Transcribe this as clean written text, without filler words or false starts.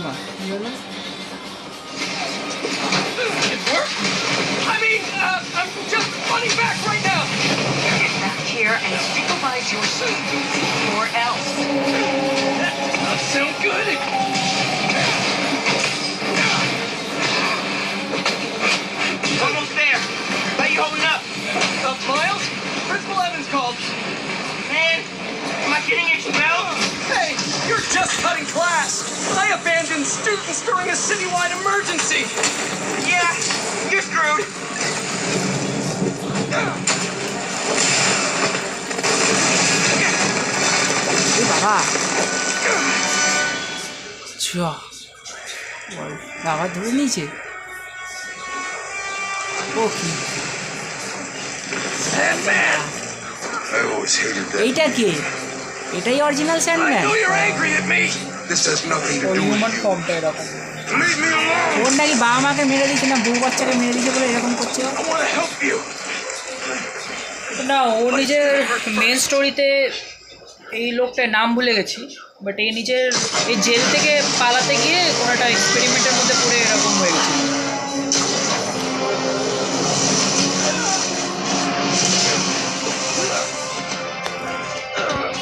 মা কি হলো? It worked? I mean, I'm just running back right now. Get back here and supervise your students, or else. That does not sound good. Almost there. How you holding up? Miles? Principal Evans called. Man, am I getting expelled? Hey, you're just cutting class. I abandoned students during a citywide emergency. Yeah, you're screwed. এ বাবা ছা বাবা ধরে নিয়েছে ও কি Sandman! I always hated that. এইটা কে এটাই original I sandman know you're angry at me. This has nothing to ওই do with human you. ফর্মটা এরকম Leave me alone. ওর নাকি বাবা মাকে মেরে দিচ্ছে না বউ বাচ্চাকে মেরে দিচ্ছে বলে এরকম করছে I want to help you. না ও নিজের মেন স্টোরিতে এই লোকটার নাম ভুলে গেছি বাট এই নিজের এই জেল থেকে পালাতে গিয়ে কোনো একটা এক্সপেরিমেন্টের মধ্যে পড়ে এরকম হয়ে গেছিল